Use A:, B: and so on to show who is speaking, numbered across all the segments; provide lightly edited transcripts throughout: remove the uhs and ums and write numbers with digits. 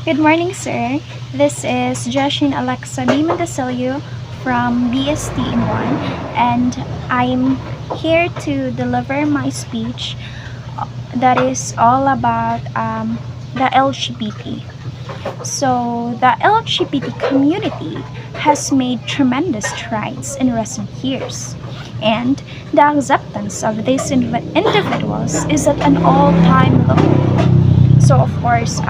A: Good morning, sir. This is Jashin Alexa Dimandasilio from BST in 1, and I'm here to deliver my speech that is all about the LGBT. So, the LGBT community has made tremendous strides in recent years, and the acceptance of these individuals is at an all time low. So, of course,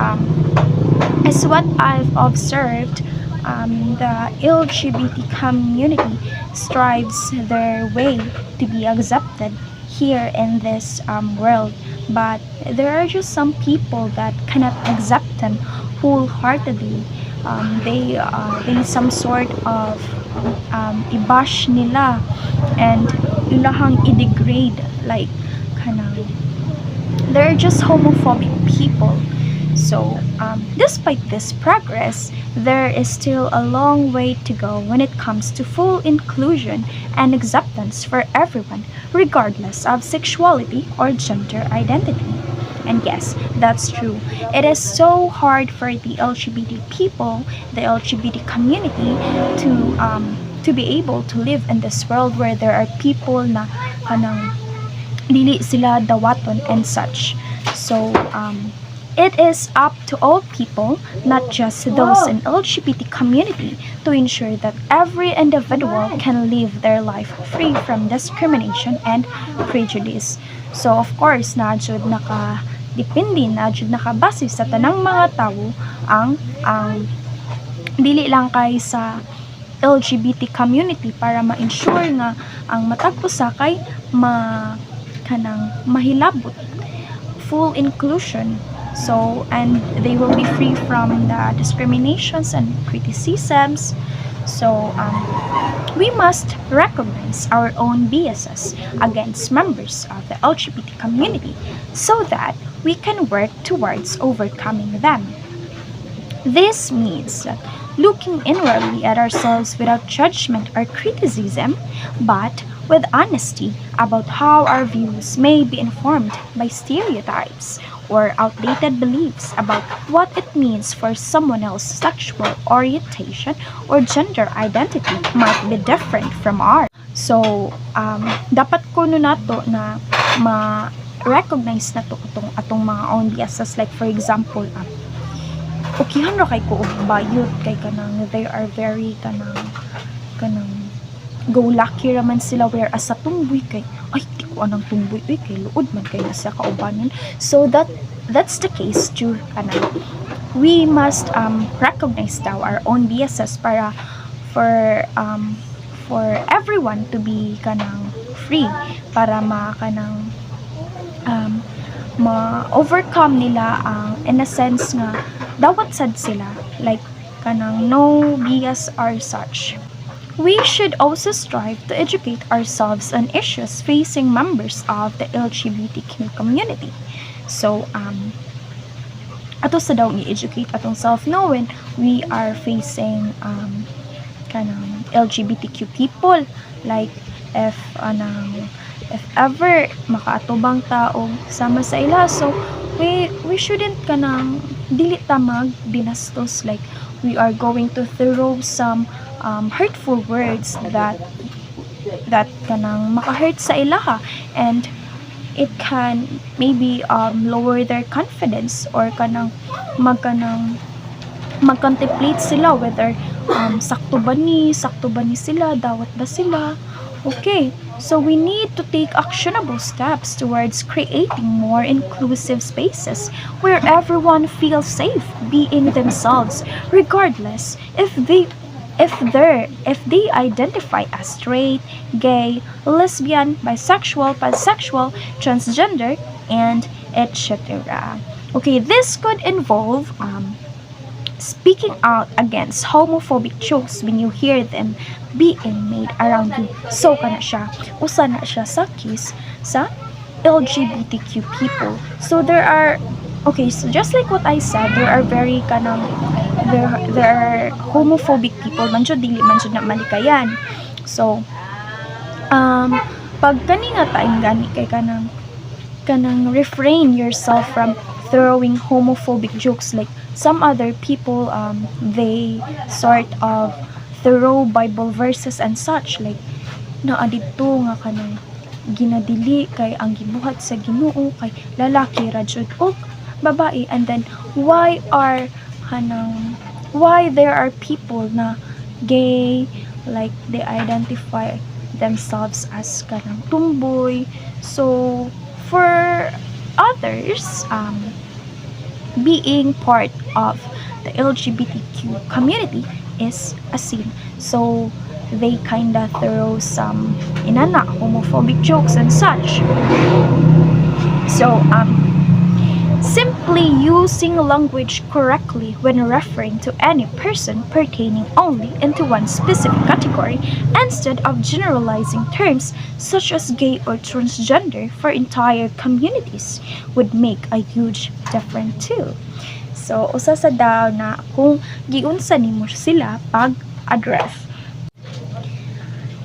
A: as what I've observed, the LGBT community strives their way to be accepted here in this world, but there are just some people that cannot accept them wholeheartedly. They some sort of i-bash nila and ilahang i-degrade like kanang they're just homophobic people. So, despite this progress, there is still a long way to go when it comes to full inclusion and acceptance for everyone, regardless of sexuality or gender identity. And yes, that's true. It is so hard for the LGBT people, the LGBT community, to be able to live in this world where there are people na kanang dili sila dawaton and such. So, it is up to all people, not just those in LGBT community, to ensure that every individual can live their life free from discrimination and prejudice. So, of course, na jud depende na jud nakabase sa tanang mga tawo ang dili lang kay sa LGBT community para ma-ensure nga ang matag usa kay kanang mahilabot full inclusion. So, and they will be free from the discriminations and criticisms. So, we must recognize our own biases against members of the LGBT community so that we can work towards overcoming them. This means looking inwardly at ourselves without judgment or criticism, but with honesty about how our views may be informed by stereotypes or outdated beliefs about what it means for someone else's sexual orientation or gender identity might be different from ours. So, dapat ko no nato na ma-recognize na to atong mga own biases. Like, for example, ukihan ra kay ko og bayot kay kanang they are very kanang go lucky raman sila, whereas sa tumboy kay ay di ko anang tumboy kay luod man kay na sa kaubanan. So that's the case too. We must recognize daw our own biases para for everyone to be kanang free, para ma-overcome nila ang in a sense nga dawat sad sila, like kanang no bias are such. We should also strive to educate ourselves on issues facing members of the LGBTQ community. So, ato sa daw i-educate atong self knowing we are facing kanang LGBTQ people, like if ever makaatubang tao sama sa ila, so we shouldn't kanang dili tamag binastos, like we are going to throw some hurtful words that kanang makahurt sa ilaha, and it can maybe lower their confidence or mag-contemplate sila whether sakto ba ni sila, dawat ba sila. Okay, so we need to take actionable steps towards creating more inclusive spaces where everyone feels safe being themselves, regardless if they identify as straight, gay, lesbian, bisexual, pansexual, transgender, and etc. Okay, this could involve speaking out against homophobic jokes when you hear them being made around you. So usa na siya sa case sa LGBTQ people. So there are, okay, so just like what I said, there are very there are homophobic people man jud, dili man jud na malikayan. So pag kani nga taing gani kay kanang refrain yourself from throwing homophobic jokes, like some other people, they sort of throw Bible verses and such, like naa didto nga kanang ginadili kay ang gibuhat sa Ginoo kay lalaki ra jud og babae. And then why there are people na gay, like they identify themselves as kanang tumboy. So for others, being part of the LGBTQ community is a sin. So they kinda throw some inana homophobic jokes and such. So simply using language correctly when referring to any person pertaining only into one specific category instead of generalizing terms such as gay or transgender for entire communities would make a huge difference too. So usa sa daw na kung giunsa nimo sila pag-address.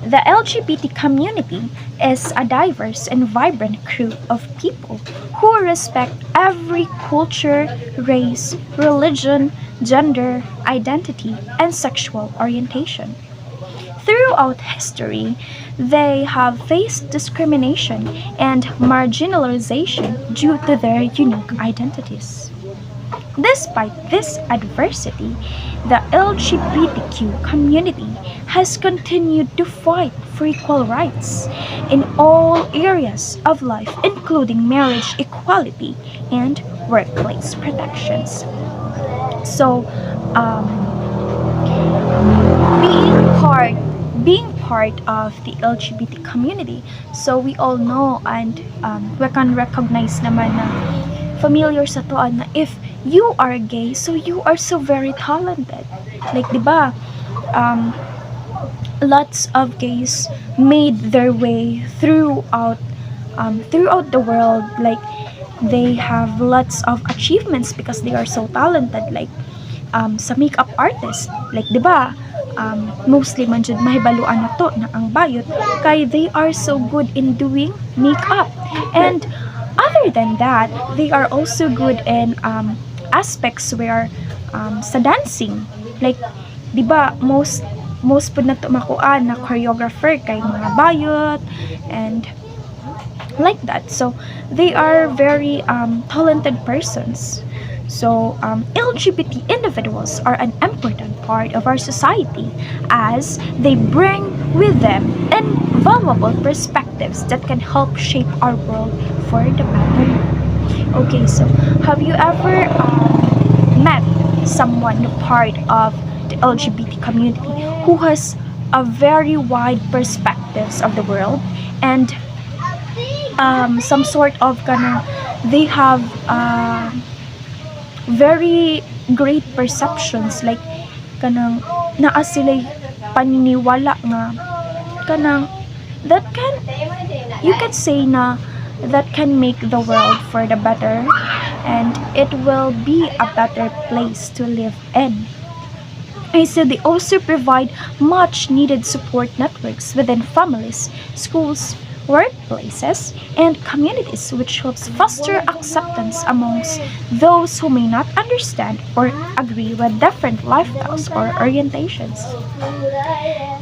A: The LGBT community is a diverse and vibrant group of people who respect every culture, race, religion, gender, identity, and sexual orientation. Throughout history, they have faced discrimination and marginalization due to their unique identities. Despite this adversity, the LGBTQ community has continued to fight for equal rights in all areas of life, including marriage equality and workplace protections. So, being part being part of the LGBT community, so we all know and we can recognize naman na familiar sa tuan na if you are gay, so you are so very talented. Like, di ba? Lots of gays made their way throughout the world. Like, they have lots of achievements because they are so talented. Like, sa makeup artist, like, di ba? Mostly man jud mahibaluan na to na ang bayot kay they are so good in doing makeup. And other than that, they are also good in aspects where sa dancing, like, di ba, most pud na to makuan na choreographer kay mga bayot and like that. So they are very talented persons. So LGBT individuals are an important part of our society as they bring with them invaluable perspectives that can help shape our world for the better. Okay, so have you ever met someone part of the LGBT community who has a very wide perspectives of the world and some sort of they have very great perceptions, like kanang naa sila'y paniniwala nga kanang that can, you can say na that can make the world for the better and it will be a better place to live in. And so they also provide much needed support networks within families, schools, workplaces, and communities, which helps foster acceptance amongst those who may not understand or agree with different lifestyles or orientations.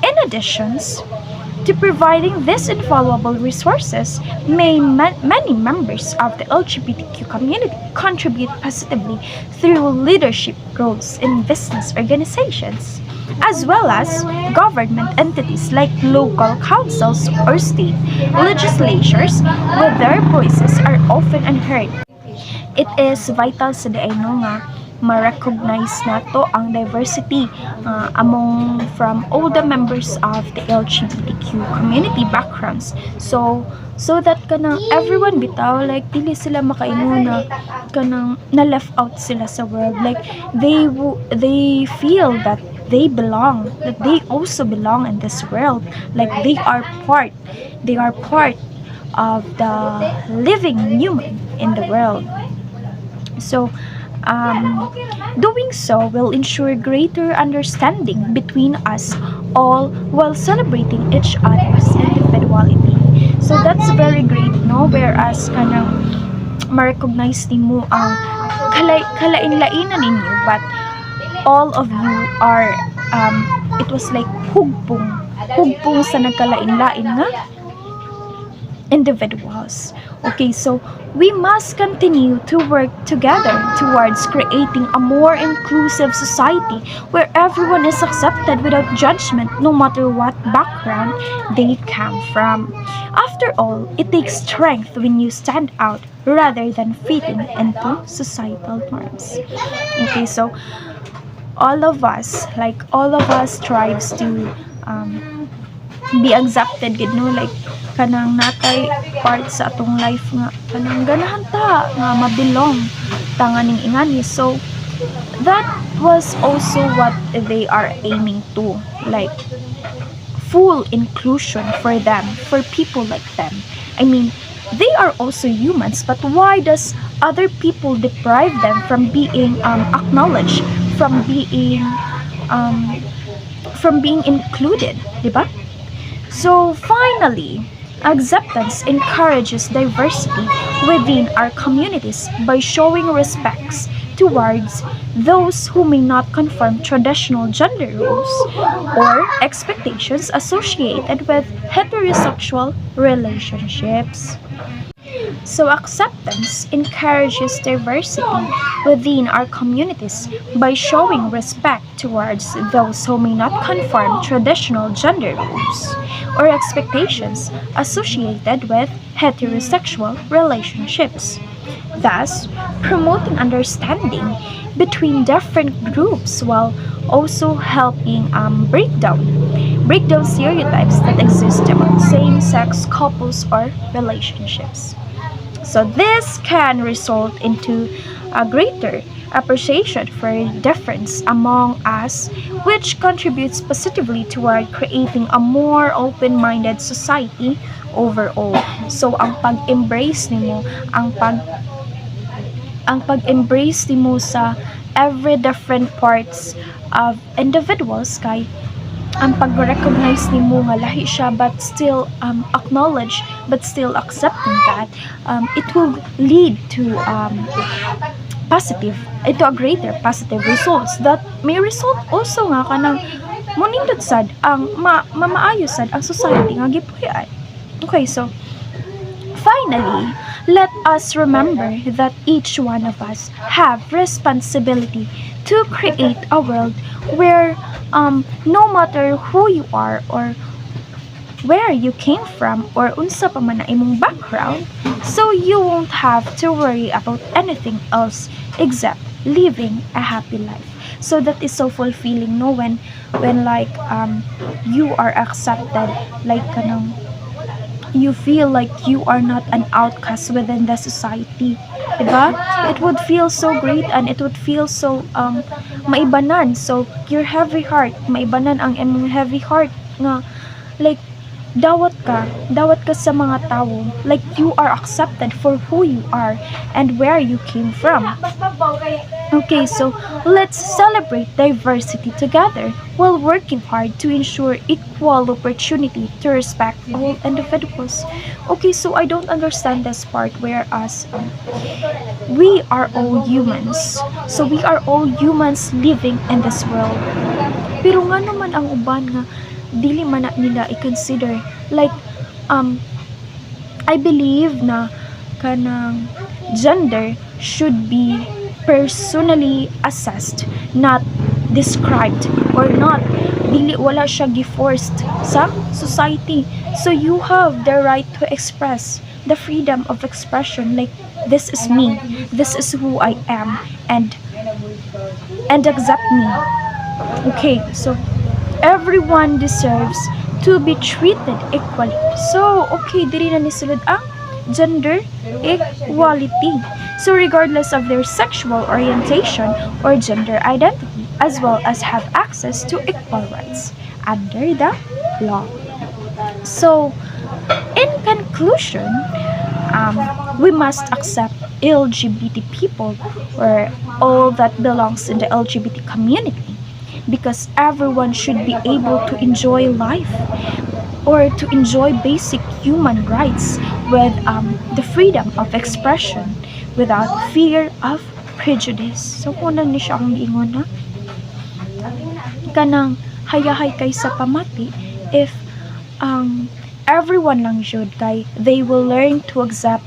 A: In addition to providing these invaluable resources, many members of the LGBTQ community contribute positively through leadership roles in business organizations, as well as government entities like local councils or state legislatures, where their voices are often unheard. It is vital sa daayno nga ma-recognize nato ang diversity from all the members of the LGBTQ community backgrounds. So that kanang everyone bitaw, like dili sila makaingon na kanang na left out sila sa world. Like they feel that they belong, that they also belong in this world. Like they are part of the living human in the world. So doing so will ensure greater understanding between us all while celebrating each other's individuality. So that's very great, no? Whereas kanang ma-recognize nimo ang kalain-lainan ninyo, but all of you are it was like hugpong sa nagkalain-lain nga individuals. Okay, so we must continue to work together towards creating a more inclusive society where everyone is accepted without judgment, no matter what background they come from. After all, it takes strength when you stand out rather than fitting into societal norms. Okay, so all of us strives to be accepted, gid no, like kanang natay part sa atong life nga kanang ganahan ta nga mabilong tanganing ingani. So that was also what they are aiming to, like full inclusion for them, for people like them. I mean, they are also humans, but why does other people deprive them from being acknowledged, from being included, diba? So finally, acceptance encourages diversity within our communities by showing respects towards those who may not conform traditional gender roles or expectations associated with heterosexual relationships. So acceptance encourages diversity within our communities by showing respect towards those who may not conform traditional gender roles or expectations associated with heterosexual relationships, thus promoting understanding between different groups while also helping break down stereotypes that exist about same-sex couples or relationships. So this can result into a greater appreciation for difference among us, which contributes positively toward creating a more open-minded society overall. So ang pag-embrace nimo sa every different parts of individuals, kay ang pag-recognize nimo nga lahi siya but still acknowledge, but still accepting that, it will lead to a greater positive results that may result also nga kanang munindot sad ang mamaayo sad ang society nga gipuy-an. Okay, so finally, let us remember that each one of us have responsibility to create a world where no matter who you are or where you came from or unsa pa man na imong background, so you won't have to worry about anything else except living a happy life. So that is so fulfilling, no, when like you are accepted, like kanang you feel like you are not an outcast within the society, diba? It would feel so great and it would feel so maibanan. So your heavy heart, maibanan ang imong heavy heart nga like dawat ka sa mga tao, like you are accepted for who you are and where you came from. Okay, so let's celebrate diversity together while working hard to ensure equal opportunity to respect all individuals. Okay, so I don't understand this part, whereas we are all humans. So we are all humans living in this world. Pero nga naman ang uban nga dili man na nila i-consider, like I believe na kanang gender should be personally assessed, not described, or not dili wala siya gi-forced sa society. So you have the right to express, the freedom of expression, like this is me, this is who I am, and accept me. Okay, so everyone deserves to be treated equally. So, okay, diri na ni sulod ang gender equality. So, regardless of their sexual orientation or gender identity, as well as have access to equal rights under the law. So, in conclusion, we must accept LGBT people, or all that belongs in the LGBT community, because everyone should be able to enjoy life or to enjoy basic human rights with the freedom of expression without fear of prejudice. So muna ni siya ang giingon na kanang hayahay kay sa pamati if everyone lang jud kay they will learn to accept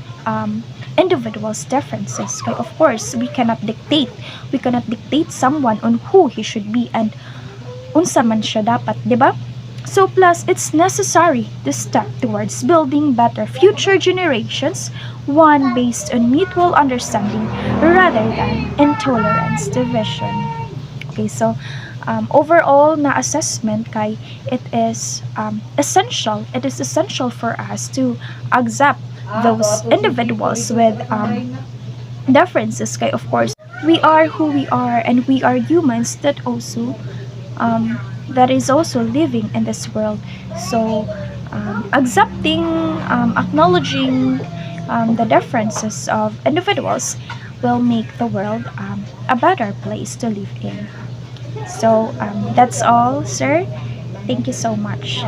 A: individuals differences kay of course we cannot dictate someone on who he should be and unsa man siya dapat, di ba? So plus it's necessary to step towards building better future generations, one based on mutual understanding rather than intolerance division. Okay, so overall na assessment kay it is essential for us to accept those individuals with differences kay of course we are who we are and we are humans that is also living in this world. So accepting, acknowledging the differences of individuals will make the world a better place to live in. So that's all, sir. Thank you so much.